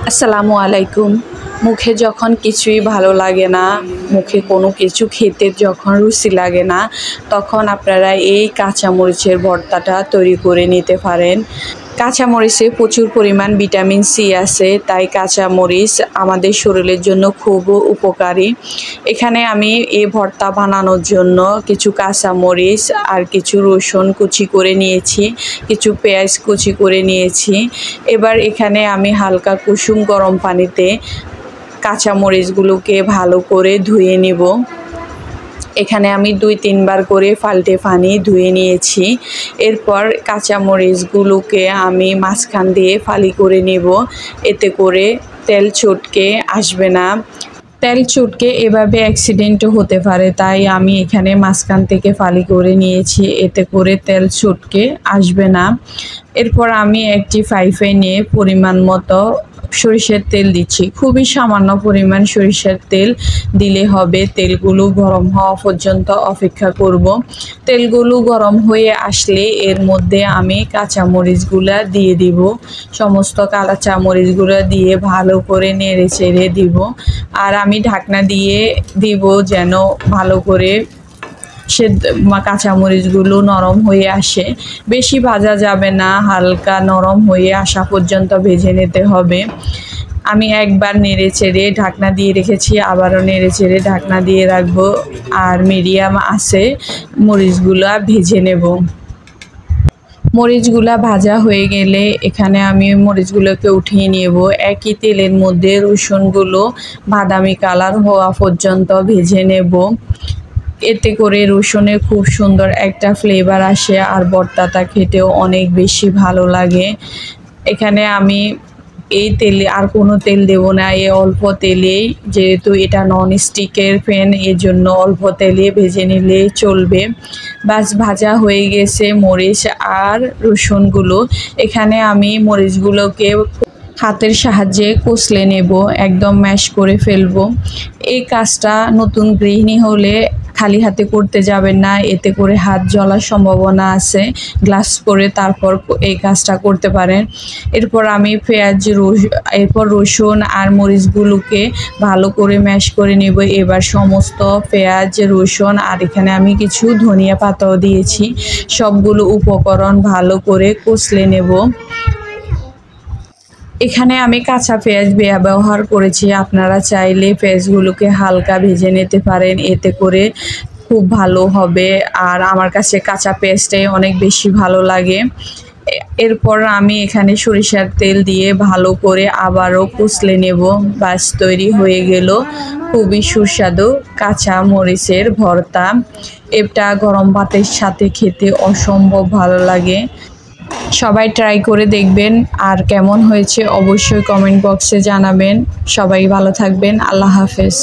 আসসালামু আলাইকুম। মুখে যখন কিছুই ভালো লাগে না, মুখে কোনো কিছু খেতে যখন রুচি লাগে না, তখন আপনারা এই কাঁচামরিচের ভর্তাটা তৈরি করে নিতে পারেন। কাঁচামরিচে প্রচুর পরিমাণ ভিটামিন সি আছে, তাই কাঁচামরিচ আমাদের শরীরের জন্য খুব উপকারী। এখানে আমি এই ভর্তা বানানোর জন্য কিছু কাঁচামরিচ আর কিছু রসুন কুচি করে নিয়েছি, কিছু পেঁয়াজ কুচি করে নিয়েছি। এবার এখানে আমি হালকা কুসুম গরম পানিতে কাঁচামরিচগুলোকে ভালো করে ধুয়ে নিব। এখানে আমি 2-3 বার করে পাল্টে পানি ধুয়ে নিয়েছি। এরপর কাঁচামরিচগুলোকে আমি মাঝখান দিয়ে ফালি করে নেব, এতে করে তেল চটকে আসবে না। তেল চটকে এভাবে অ্যাক্সিডেন্টও হতে পারে, তাই আমি এখানে মাঝখান থেকে ফালি করে নিয়েছি, এতে করে তেল চটকে আসবে না। এরপর আমি একটি ফ্রাই প্যানে পরিমাণ মতো সরিষার তেল দিচ্ছি। খুবই সামান্য পরিমাণ সরিষার তেল দিলে হবে। তেলগুলো গরম হওয়া পর্যন্ত অপেক্ষা করব। তেলগুলো গরম হয়ে আসলে এর মধ্যে আমি কাঁচামরিচগুলা দিয়ে দিব। সমস্ত কাঁচামরিচগুলো দিয়ে ভালো করে নেড়ে চেড়ে দিব। আর আমি ঢাকনা দিয়ে দিব যেন ভালো করে কাঁচামরিচগুলো নরম হয়ে আসে। বেশি ভাজা যাবে না, হালকা নরম হয়ে আসা পর্যন্ত ভেজে নিতে হবে। আমি একবার নেড়ে চেড়ে ঢাকনা দিয়ে রেখেছি, আবারও নেড়ে চেড়ে ঢাকনা দিয়ে রাখবো। আর মিডিয়াম আঁচে মরিচগুলা ভেজে নেব। মরিচগুলা ভাজা হয়ে গেলে এখানে আমি মরিচগুলোকে উঠিয়ে নেব। একই তেলের মধ্যে রসুনগুলো বাদামি কালার হওয়া পর্যন্ত ভেজে নেব। এতে করে রসুনের খুব সুন্দর একটা ফ্লেভার আসে, আর ভর্তাটা খেতেও অনেক বেশি ভালো লাগে। এখানে আমি এই তেলে আর কোনো তেল দেব না, এই অল্প তেলেই, যেহেতু এটা নন স্টিকের প্যান, এর জন্য অল্প তেলে ভেজে নিলে চলবে। বাস ভাজা হয়ে গেছে মরিচ আর রসুনগুলো। এখানে আমি মরিচগুলোকে হাতের সাহায্যে কষলে নেব, একদম ম্যাশ করে ফেলবো। এই কাজটা নতুন গৃহিণী হলে খালি হাতে করতে যাবেন না, এতে করে হাত জ্বলার সম্ভাবনা আছে। গ্লাভস পরে তারপর এই কাজটা করতে পারেন। এরপর আমি এরপর রসুন আর মরিচগুলোকে ভালো করে ম্যাশ করে নেব। এবার সমস্ত পেঁয়াজ, রসুন আর এখানে আমি কিছু ধনিয়া পাতাও দিয়েছি, সবগুলো উপকরণ ভালো করে কষলে নেব। এখানে আমি কাঁচা পেঁয়াজ ব্যবহার করেছি, আপনারা চাইলে পেঁয়াজগুলোকে হালকা ভেজে নিতে পারেন, এতে করে খুব ভালো হবে। আর আমার কাছে কাঁচা পেঁয়াজটাই অনেক বেশি ভালো লাগে। এরপর আমি এখানে সরিষার তেল দিয়ে ভালো করে আবারও কষলে নেব। বাস তৈরি হয়ে গেল খুবই সুস্বাদু কাঁচা মরিচের ভর্তা। এটা গরম ভাতের সাথে খেতে অসম্ভব ভালো লাগে। সবাই ট্রাই করে দেখবেন, আর কেমন হয়েছে অবশ্যই কমেন্ট বক্সে জানাবেন। সবাই ভালো থাকবেন। আল্লাহ হাফেজ।